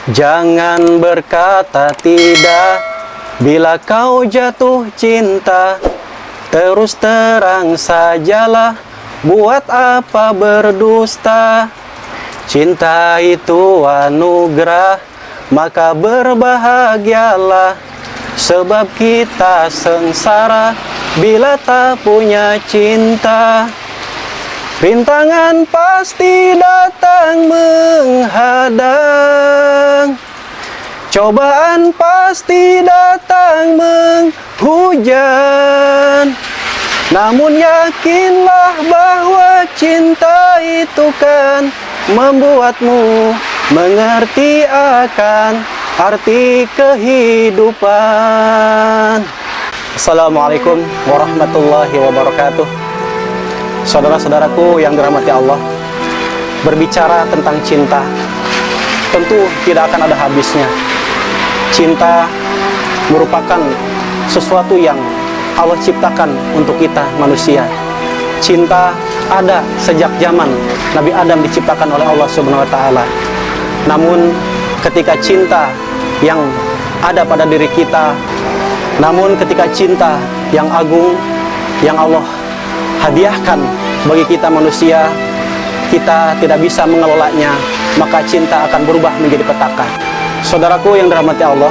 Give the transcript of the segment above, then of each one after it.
Jangan berkata tidak bila kau jatuh cinta. Terus terang sajalah, buat apa berdusta. Cinta itu anugerah, maka berbahagialah. Sebab kita sengsara bila tak punya cinta. Rintangan pasti datang menghadang, cobaan pasti datang menghujam. Namun yakinlah bahwa cinta itu kan membuatmu mengerti akan arti kehidupan. Assalamualaikum warahmatullahi wabarakatuh. Saudara-saudaraku yang dirahmati Allah, berbicara tentang cinta tentu tidak akan ada habisnya. Cinta merupakan sesuatu yang Allah ciptakan untuk kita manusia. Cinta ada sejak zaman Nabi Adam diciptakan oleh Allah Subhanahu wa taala. Namun ketika cinta yang ada pada diri kita, namun ketika cinta yang agung yang Allah hadiahkan bagi kita manusia, kita tidak bisa mengelolanya, maka cinta akan berubah menjadi petaka. Saudaraku yang dirahmati Allah,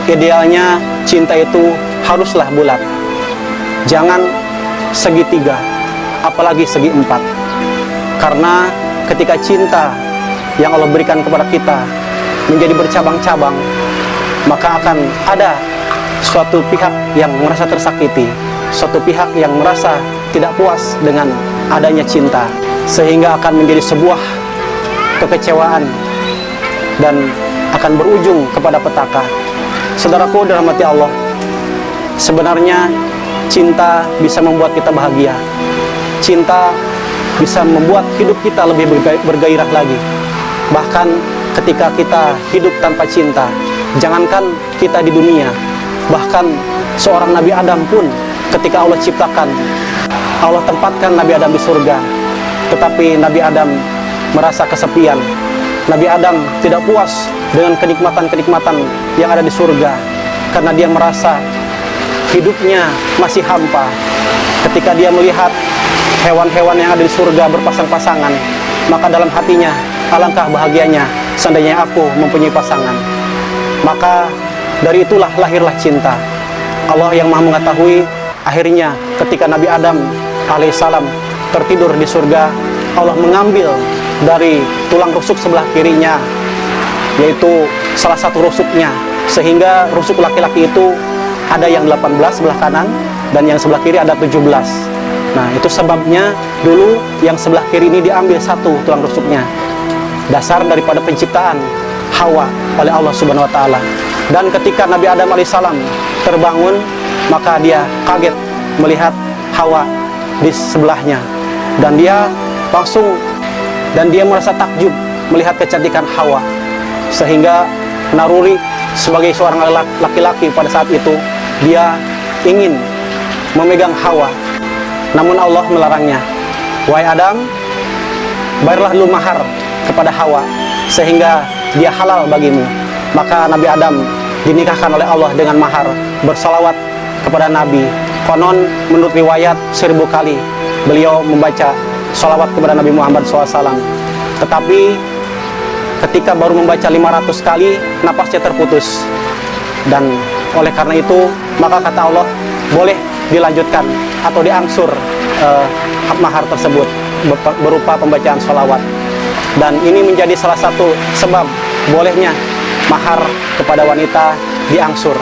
idealnya cinta itu haruslah bulat. Jangan segitiga, apalagi segi empat. Karena ketika cinta yang Allah berikan kepada kita menjadi bercabang-cabang, maka akan ada suatu pihak yang merasa tersakiti, suatu pihak yang merasa tidak puas dengan adanya cinta, sehingga akan menjadi sebuah kekecewaan dan akan berujung kepada petaka. Saudaraku dirahmati Allah, sebenarnya cinta bisa membuat kita bahagia. Cinta bisa membuat hidup kita lebih bergairah lagi. Bahkan ketika kita hidup tanpa cinta, jangankan kita di dunia, bahkan seorang Nabi Adam pun ketika Allah ciptakan, Allah tempatkan Nabi Adam di surga, tetapi Nabi Adam merasa kesepian. Nabi Adam tidak puas dengan kenikmatan-kenikmatan yang ada di surga, karena dia merasa hidupnya masih hampa. Ketika dia melihat hewan-hewan yang ada di surga berpasang-pasangan, maka dalam hatinya, alangkah bahagianya seandainya aku mempunyai pasangan. Maka dari itulah lahirlah cinta. Allah yang Maha mengetahui, akhirnya ketika Nabi Adam alaihissalam tertidur di surga, Allah mengambil dari tulang rusuk sebelah kirinya, yaitu salah satu rusuknya, sehingga rusuk laki-laki itu ada yang 18 sebelah kanan dan yang sebelah kiri ada 17. Nah, itu sebabnya dulu yang sebelah kiri ini diambil satu tulang rusuknya, dasar daripada penciptaan Hawa oleh Allah Subhanahu wa taala. Dan ketika Nabi Adam alaihissalam terbangun, maka dia kaget melihat Hawa di sebelahnya, dan dia merasa takjub melihat kecantikan Hawa, sehingga naruri sebagai seorang laki-laki pada saat itu, dia ingin memegang Hawa. Namun Allah melarangnya. Wahai Adam, bayarlah dulu mahar kepada Hawa sehingga dia halal bagimu. Maka Nabi Adam dinikahkan oleh Allah dengan mahar bersalawat kepada Nabi. Konon menurut riwayat 1000 kali beliau membaca salawat kepada Nabi Muhammad SAW. Tetapi ketika baru membaca 500 kali, napasnya terputus. Dan oleh karena itu, maka kata Allah, boleh dilanjutkan atau diangsur mahar tersebut berupa pembacaan salawat. Dan ini menjadi salah satu sebab bolehnya mahar kepada wanita diangsur.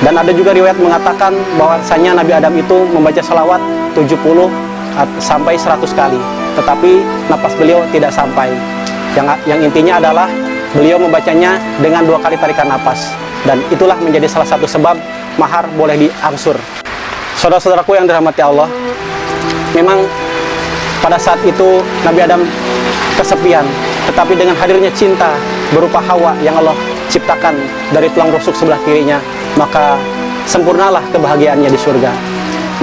Dan ada juga riwayat mengatakan bahwasanya Nabi Adam itu membaca salawat 70 sampai 100 kali, tetapi napas beliau tidak sampai. Yang intinya adalah beliau membacanya dengan 2 kali tarikan napas, dan itulah menjadi salah satu sebab mahar boleh diangsur. Saudara-saudaraku yang dirahmati Allah, memang pada saat itu Nabi Adam kesepian, tetapi dengan hadirnya cinta berupa Hawa yang Allah ciptakan dari tulang rusuk sebelah kirinya, maka sempurnalah kebahagiaannya di surga.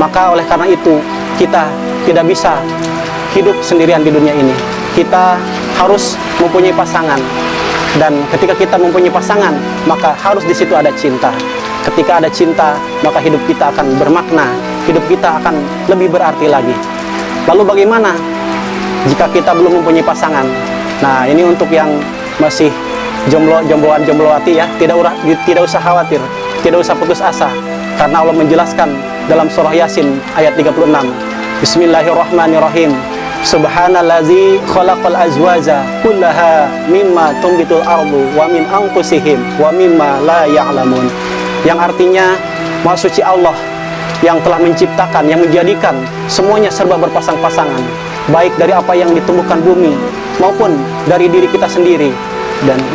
Maka oleh karena itu, kita tidak bisa hidup sendirian di dunia ini. Kita harus mempunyai pasangan. Dan ketika kita mempunyai pasangan, maka harus di situ ada cinta. Ketika ada cinta, maka hidup kita akan bermakna, hidup kita akan lebih berarti lagi. Lalu bagaimana jika kita belum mempunyai pasangan? Nah, ini untuk yang masih jombloan-jomblowati ya, tidak usah khawatir, tidak usah putus asa, karena Allah menjelaskan dalam surah Yasin ayat 36. Bismillahirrahmanirrahim. Subhanallazi khalaqal azwaja kullaha mimma tumbitul ardu wa min anfusihim wa mimma la ya'lamun. Yang artinya, Maha Suci Allah yang telah menciptakan, yang menjadikan semuanya serba berpasang-pasangan, baik dari apa yang ditumbuhkan bumi maupun dari diri kita sendiri,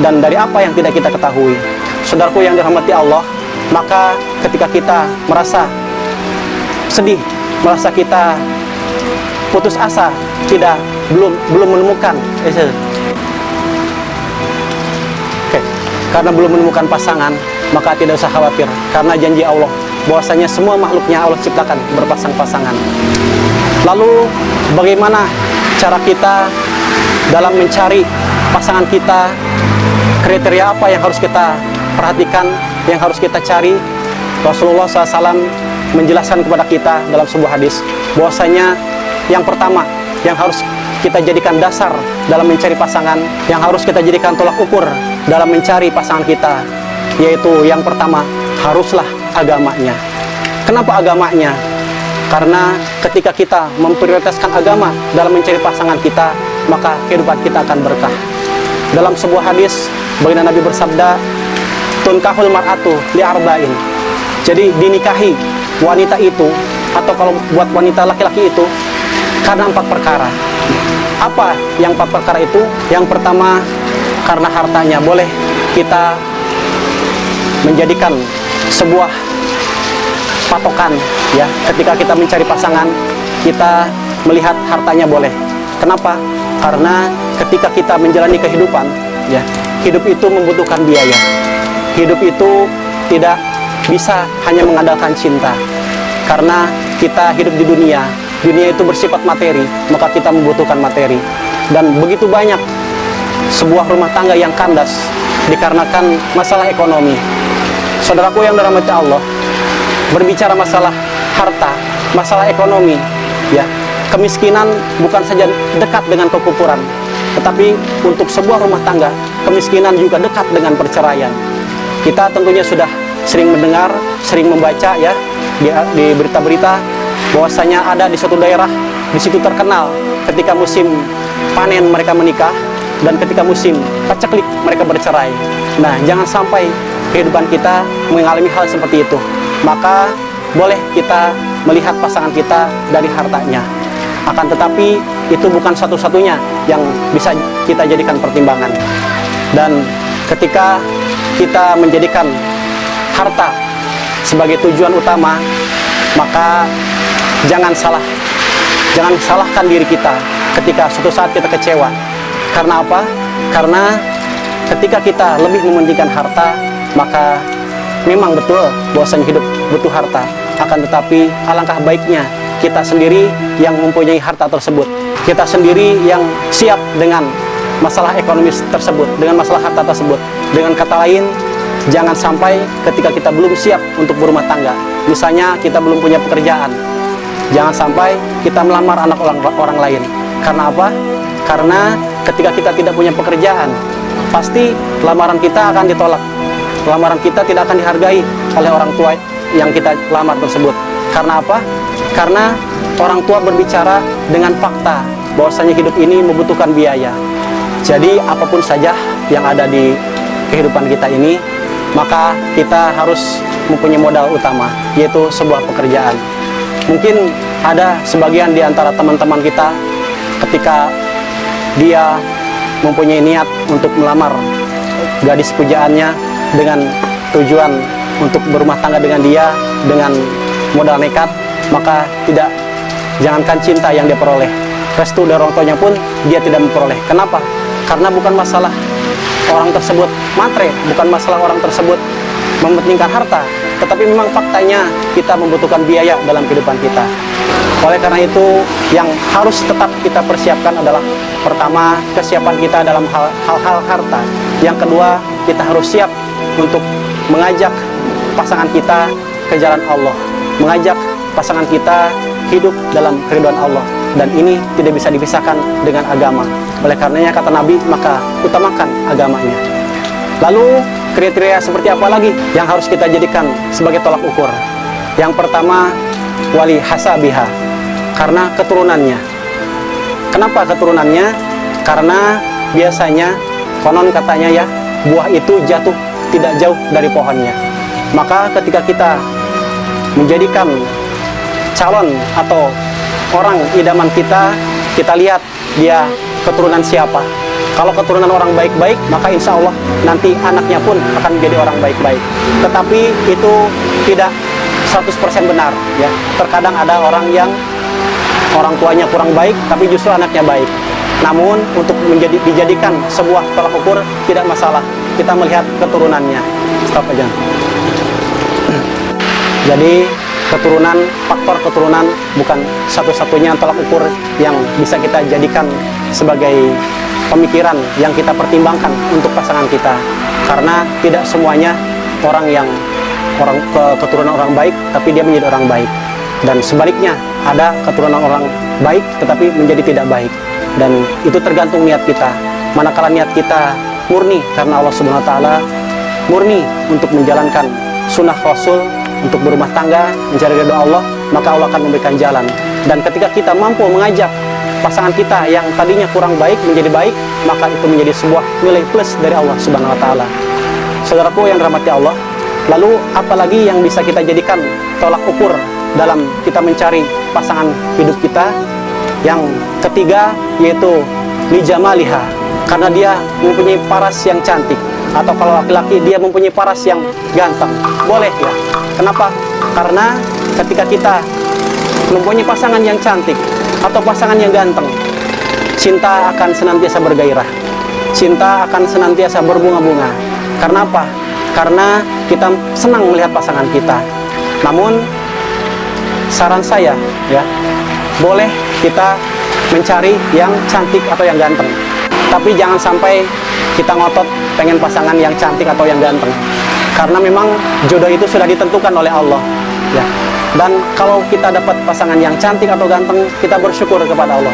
dan dari apa yang tidak kita ketahui. Saudaraku yang dirahmati Allah, maka ketika kita merasa sedih, merasa kita putus asa, belum menemukan karena belum menemukan pasangan, maka tidak usah khawatir, karena janji Allah bahwasanya semua makhluknya Allah ciptakan berpasang-pasangan. Lalu bagaimana cara kita dalam mencari pasangan kita? Kriteria apa yang harus kita perhatikan, yang harus kita cari? Rasulullah SAW menjelaskan kepada kita dalam sebuah hadis bahwasanya yang pertama yang harus kita jadikan dasar dalam mencari pasangan, yang harus kita jadikan tolak ukur dalam mencari pasangan kita, yaitu yang pertama, haruslah agamanya. Kenapa agamanya? Karena ketika kita memprioritaskan agama dalam mencari pasangan kita, maka kehidupan kita akan berkah. Dalam sebuah hadis, baginda Nabi bersabda, tunkahul mar'atu li'arba'in. Jadi dinikahi wanita itu, atau kalau buat wanita laki-laki itu, karena 4 perkara. Apa yang 4 perkara itu? Yang pertama, karena hartanya. Boleh kita menjadikan sebuah patokan ya, ketika kita mencari pasangan, kita melihat hartanya boleh. Kenapa? Karena ketika kita menjalani kehidupan ya, hidup itu membutuhkan biaya. Hidup itu tidak bisa hanya mengandalkan cinta, karena kita hidup di dunia itu bersifat materi, maka kita membutuhkan materi. Dan begitu banyak sebuah rumah tangga yang kandas dikarenakan masalah ekonomi. Saudaraku yang dirahmati Allah, berbicara masalah harta, masalah ekonomi ya, kemiskinan bukan saja dekat dengan kekufuran, tetapi untuk sebuah rumah tangga, kemiskinan juga dekat dengan perceraian. Kita tentunya sudah sering mendengar, sering membaca ya di berita-berita bahwasanya ada di suatu daerah, di situ terkenal ketika musim panen mereka menikah, dan ketika musim paceklik mereka bercerai. Nah, jangan sampai kehidupan kita mengalami hal seperti itu. Maka boleh kita melihat pasangan kita dari hartanya. Akan tetapi itu bukan satu-satunya yang bisa kita jadikan pertimbangan. Dan ketika kita menjadikan harta sebagai tujuan utama, maka jangan salahkan diri kita ketika suatu saat kita kecewa. Karena apa? Karena ketika kita lebih mementingkan harta, maka memang betul bahwasanya hidup butuh harta. Akan tetapi alangkah baiknya kita sendiri yang mempunyai harta tersebut, kita sendiri yang siap dengan masalah ekonomis tersebut, dengan masalah harta tersebut. Dengan kata lain, jangan sampai ketika kita belum siap untuk berumah tangga, misalnya kita belum punya pekerjaan, jangan sampai kita melamar anak orang lain. Karena apa? Karena ketika kita tidak punya pekerjaan, pasti lamaran kita akan ditolak. Lamaran kita tidak akan dihargai oleh orang tua yang kita lamar tersebut. Karena apa? Karena orang tua berbicara dengan fakta bahwasanya hidup ini membutuhkan biaya. Jadi apapun saja yang ada di kehidupan kita ini, maka kita harus mempunyai modal utama, yaitu sebuah pekerjaan. Mungkin ada sebagian di antara teman-teman kita ketika dia mempunyai niat untuk melamar gadis pujaannya dengan tujuan untuk berumah tangga dengan dia dengan modal nekat, maka jangankan cinta yang dia peroleh, restu dari orang tuanya pun dia tidak memperoleh. Kenapa? Karena bukan masalah orang tersebut matre, bukan masalah orang tersebut mementingkan harta, tetapi memang faktanya kita membutuhkan biaya dalam kehidupan kita. Oleh karena itu, yang harus tetap kita persiapkan adalah pertama, kesiapan kita dalam hal-hal harta. Yang kedua, kita harus siap untuk mengajak pasangan kita ke jalan Allah, mengajak pasangan kita hidup dalam keridhaan Allah. Dan ini tidak bisa dipisahkan dengan agama. Oleh karenanya kata Nabi, maka utamakan agamanya. Lalu kriteria seperti apa lagi yang harus kita jadikan sebagai tolak ukur? Yang pertama, wali hasabiha, karena keturunannya. Kenapa keturunannya? Karena biasanya konon katanya ya, buah itu jatuh tidak jauh dari pohonnya. Maka ketika kita menjadikan calon atau orang idaman kita, kita lihat dia keturunan siapa. Kalau keturunan orang baik-baik, maka insya Allah nanti anaknya pun akan menjadi orang baik-baik. Tetapi itu tidak 100% benar ya. Terkadang ada orang yang orang tuanya kurang baik, tapi justru anaknya baik. Namun untuk dijadikan sebuah tolak ukur tidak masalah. Kita melihat keturunannya. Stop aja. Jadi keturunan, faktor keturunan bukan satu-satunya tolak ukur yang bisa kita jadikan sebagai pemikiran yang kita pertimbangkan untuk pasangan kita. Karena tidak semuanya keturunan orang baik tapi dia menjadi orang baik. Dan sebaliknya, ada keturunan orang baik tetapi menjadi tidak baik. Dan itu tergantung niat kita. Manakala niat kita murni karena Allah Subhanahu wa taala, murni untuk menjalankan sunnah Rasul, untuk berumah tangga, mencari ridho Allah, maka Allah akan memberikan jalan. Dan ketika kita mampu mengajak pasangan kita yang tadinya kurang baik menjadi baik, maka itu menjadi sebuah nilai plus dari Allah Subhanahu wa taala. Saudaraku yang dirahmati Allah, lalu apalagi yang bisa kita jadikan tolak ukur dalam kita mencari pasangan hidup kita? Yang ketiga yaitu lijamaliha, karena dia mempunyai paras yang cantik. Atau kalau laki-laki dia mempunyai paras yang ganteng, boleh ya. Kenapa? Karena ketika kita mempunyai pasangan yang cantik atau pasangan yang ganteng, cinta akan senantiasa bergairah, cinta akan senantiasa berbunga-bunga. Karena apa? Karena kita senang melihat pasangan kita. Namun saran saya ya, boleh kita mencari yang cantik atau yang ganteng, tapi jangan sampai kita ngotot pengen pasangan yang cantik atau yang ganteng, karena memang jodoh itu sudah ditentukan oleh Allah ya. Dan kalau kita dapat pasangan yang cantik atau ganteng, kita bersyukur kepada Allah.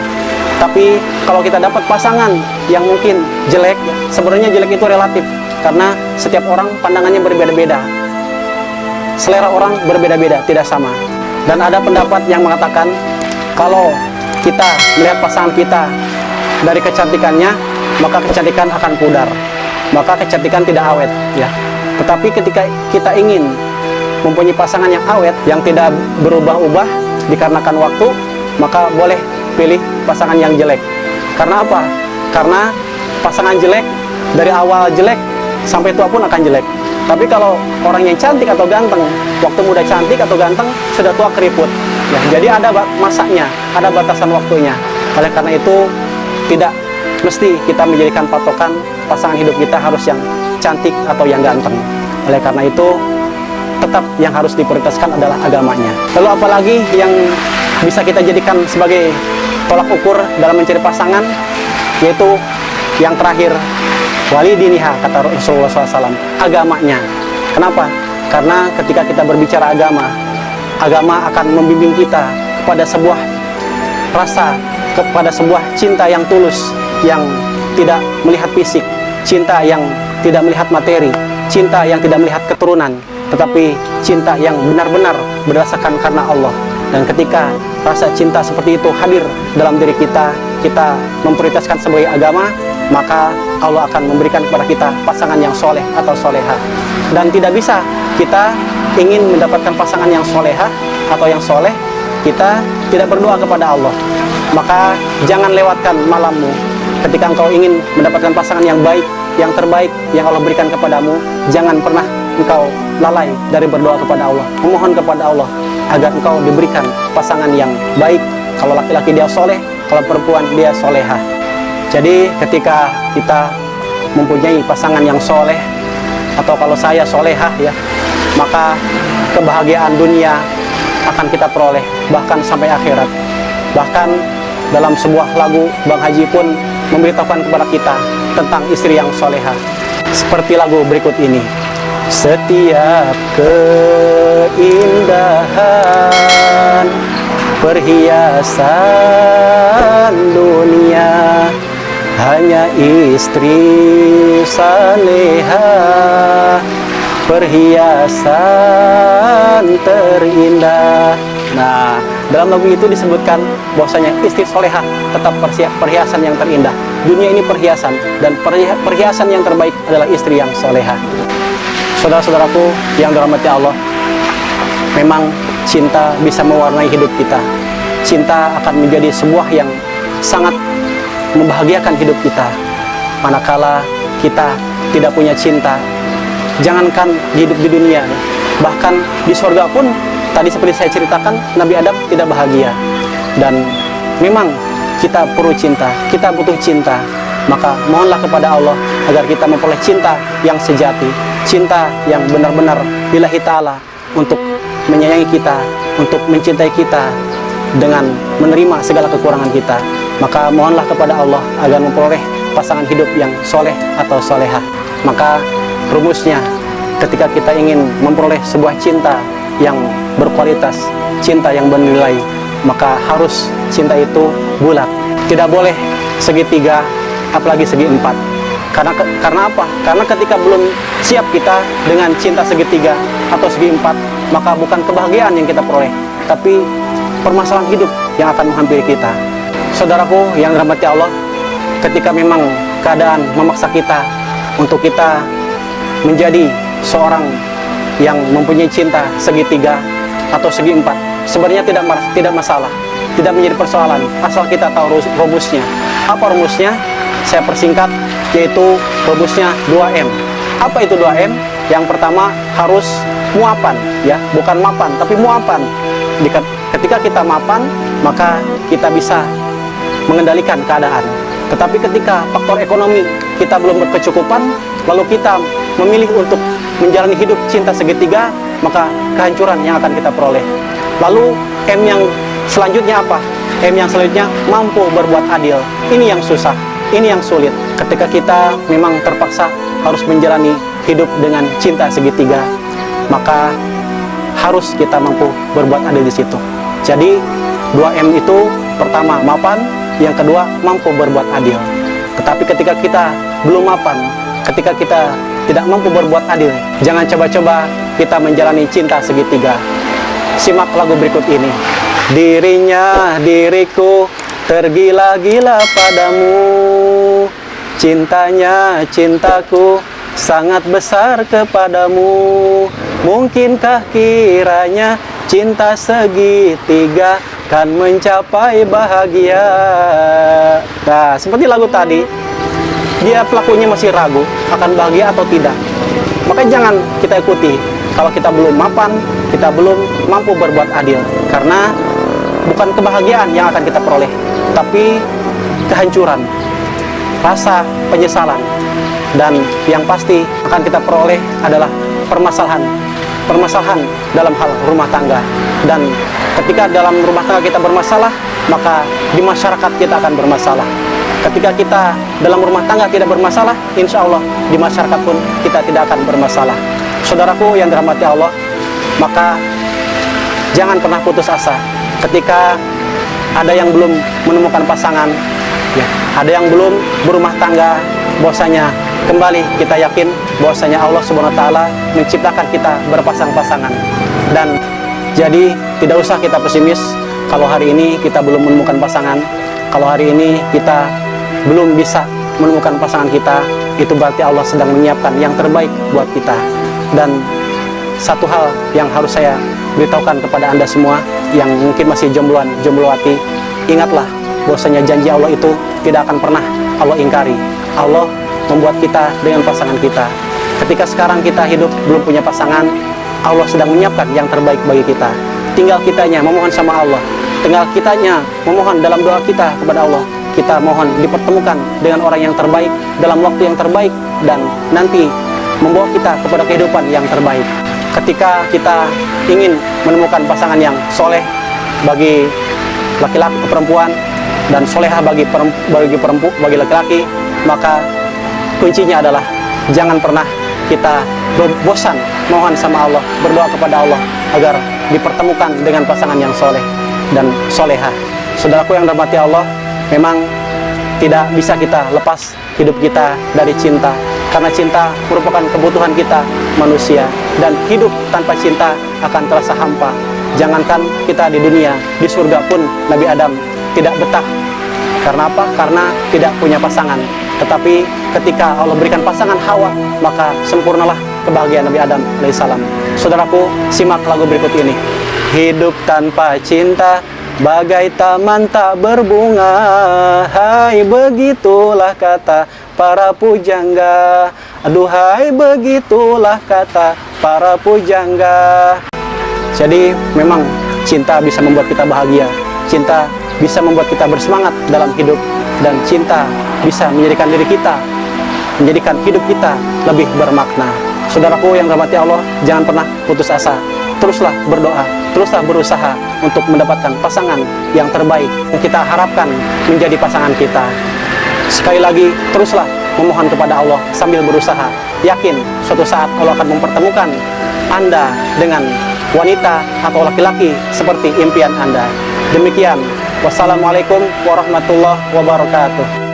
Tapi kalau kita dapat pasangan yang mungkin jelek, sebenarnya jelek itu relatif, karena setiap orang pandangannya berbeda-beda, selera orang berbeda-beda, tidak sama. Dan ada pendapat yang mengatakan kalau kita melihat pasangan kita dari kecantikannya, maka kecantikan akan pudar, maka kecantikan tidak awet ya. Tetapi ketika kita ingin mempunyai pasangan yang awet, yang tidak berubah-ubah dikarenakan waktu, maka boleh pilih pasangan yang jelek. Karena apa? Karena pasangan jelek dari awal jelek sampai tua pun akan jelek. Tapi kalau orang yang cantik atau ganteng, waktu muda cantik atau ganteng, sudah tua keriput ya. Jadi ada masanya, ada batasan waktunya. Oleh karena itu tidak mesti kita menjadikan patokan pasangan hidup kita harus yang cantik atau yang ganteng. Oleh karena itu tetap yang harus diprioritaskan adalah agamanya. Lalu apalagi yang bisa kita jadikan sebagai tolak ukur dalam mencari pasangan, yaitu yang terakhir, wali diniha, kata Rasulullah SAW, agamanya. Kenapa? Karena ketika kita berbicara agama, agama akan membimbing kita kepada sebuah rasa, kepada sebuah cinta yang tulus, yang tidak melihat fisik, cinta yang tidak melihat materi, cinta yang tidak melihat keturunan, tetapi cinta yang benar-benar berdasarkan karena Allah. Dan ketika rasa cinta seperti itu hadir dalam diri kita, kita memprioritaskan sebagai agama, maka Allah akan memberikan kepada kita pasangan yang soleh atau soleha. Dan tidak bisa kita ingin mendapatkan pasangan yang soleha atau yang soleh, kita tidak berdoa kepada Allah. Maka jangan lewatkan malammu. Ketika engkau ingin mendapatkan pasangan yang baik, yang terbaik yang Allah berikan kepadamu, jangan pernah engkau lalai dari berdoa kepada Allah, memohon kepada Allah agar engkau diberikan pasangan yang baik. Kalau laki-laki dia soleh, kalau perempuan dia soleha. Jadi ketika kita mempunyai pasangan yang soleh, atau kalau saya solehah ya, maka kebahagiaan dunia, akan kita peroleh bahkan sampai akhirat. Bahkan dalam sebuah lagu Bang Haji pun memberitahukan kepada kita tentang istri yang soleha. Seperti lagu berikut ini. Setiap keindahan perhiasan dunia, hanya istri saleha perhiasan terindah. Nah, dalam lagu itu disebutkan bahwasanya istri soleha tetap perhiasan yang terindah. Dunia ini perhiasan, dan perhiasan yang terbaik adalah istri yang soleha. Saudara-saudaraku yang dirahmati Allah, memang cinta bisa mewarnai hidup kita. Cinta akan menjadi sebuah yang sangat membahagiakan hidup kita. Manakala kita tidak punya cinta, jangankan hidup di dunia, bahkan di surga pun, tadi seperti saya ceritakan, Nabi Adam tidak bahagia. Dan memang kita perlu cinta, kita butuh cinta. Maka mohonlah kepada Allah agar kita memperoleh cinta yang sejati, cinta yang benar-benar lillahi ta'ala, untuk menyayangi kita, untuk mencintai kita dengan menerima segala kekurangan kita. Maka mohonlah kepada Allah agar memperoleh pasangan hidup yang soleh atau soleha. Maka rumusnya, ketika kita ingin memperoleh sebuah cinta yang berkualitas, cinta yang bernilai, maka harus cinta itu bulat. Tidak boleh segitiga, apalagi segi empat. Karena apa? Karena ketika belum siap kita dengan cinta segitiga atau segi empat, maka bukan kebahagiaan yang kita peroleh, tapi permasalahan hidup yang akan menghampiri kita. Saudaraku yang dirahmati Allah, ketika memang keadaan memaksa kita untuk kita menjadi seorang yang mempunyai cinta segitiga atau segi empat, sebenarnya tidak masalah, tidak menjadi persoalan, asal kita tahu rumusnya. Apa rumusnya? Saya persingkat, yaitu rumusnya 2M. Apa itu 2M? Yang pertama harus muapan, ya, bukan mapan, tapi muapan. Ketika kita mapan, maka kita bisa mengendalikan keadaan. Tetapi ketika faktor ekonomi kita belum berkecukupan, lalu kita memilih untuk menjalani hidup cinta segitiga, maka kehancuran yang akan kita peroleh. Lalu M yang selanjutnya apa? M yang selanjutnya mampu berbuat adil. Ini yang susah, ini yang sulit. Ketika kita memang terpaksa harus menjalani hidup dengan cinta segitiga, maka harus kita mampu berbuat adil di situ. Jadi 2M itu, pertama mapan, yang kedua mampu berbuat adil. Tetapi ketika kita belum mapan, ketika kita tidak mampu berbuat adil, jangan coba-coba kita menjalani cinta segitiga. Simak lagu berikut ini. Dirinya diriku tergila-gila padamu, cintanya cintaku sangat besar kepadamu. Mungkinkah kiranya cinta segitiga kan mencapai bahagia? Nah, seperti lagu tadi, dia pelakunya masih ragu akan bahagia atau tidak. Maka jangan kita ikuti kalau kita belum mapan, kita belum mampu berbuat adil. Karena bukan kebahagiaan yang akan kita peroleh, tapi kehancuran, rasa penyesalan. Dan yang pasti akan kita peroleh adalah permasalahan dalam hal rumah tangga. Dan ketika dalam rumah tangga kita bermasalah, maka di masyarakat kita akan bermasalah. Ketika kita dalam rumah tangga tidak bermasalah, insya Allah di masyarakat pun kita tidak akan bermasalah. Saudaraku yang dirahmati Allah, maka jangan pernah putus asa. Ketika ada yang belum menemukan pasangan, ya, ada yang belum berumah tangga, bahwasanya kembali kita yakin bahwasanya Allah Subhanahu wa taala menciptakan kita berpasang-pasangan. Dan jadi tidak usah kita pesimis kalau hari ini kita belum menemukan pasangan. Kalau hari ini kita belum bisa menemukan pasangan kita, itu berarti Allah sedang menyiapkan yang terbaik buat kita. Dan satu hal yang harus saya beritahukan kepada Anda semua yang mungkin masih jombloati, ingatlah bahwasanya janji Allah itu tidak akan pernah Allah ingkari. Allah membuat kita dengan pasangan kita. Ketika sekarang kita hidup belum punya pasangan, Allah sedang menyiapkan yang terbaik bagi kita. Tinggal kitanya memohon sama Allah, tinggal kitanya memohon dalam doa kita kepada Allah. Kita mohon dipertemukan dengan orang yang terbaik, dalam waktu yang terbaik, dan nanti membawa kita kepada kehidupan yang terbaik. ketika kita ingin menemukan pasangan yang soleh bagi laki-laki ke perempuan dan solehah bagi laki-laki, maka kuncinya adalah jangan pernah kita bosan mohon sama Allah, berdoa kepada Allah agar dipertemukan dengan pasangan yang soleh dan solehah. Saudaraku yang dirahmati Allah, memang tidak bisa kita lepas hidup kita dari cinta, karena cinta merupakan kebutuhan kita manusia, dan hidup tanpa cinta akan terasa hampa. Jangankan kita di dunia, di surga pun Nabi Adam tidak betah. Karena apa? Karena tidak punya pasangan. Tetapi ketika Allah berikan pasangan Hawa, maka sempurnalah kebahagiaan Nabi Adam alaihissalam. Saudaraku, simak lagu berikut ini. Hidup tanpa cinta bagai taman tak berbunga, hai begitulah kata para pujangga. Aduhai begitulah kata para pujangga. Jadi memang cinta bisa membuat kita bahagia, cinta bisa membuat kita bersemangat dalam hidup, dan cinta bisa menjadikan diri kita, menjadikan hidup kita lebih bermakna. Saudaraku yang dirahmati Allah, jangan pernah putus asa. Teruslah berdoa, teruslah berusaha untuk mendapatkan pasangan yang terbaik yang kita harapkan menjadi pasangan kita. Sekali lagi, teruslah memohon kepada Allah sambil berusaha. Yakin suatu saat Allah akan mempertemukan Anda dengan wanita atau laki-laki seperti impian Anda. Demikian, wassalamualaikum warahmatullahi wabarakatuh.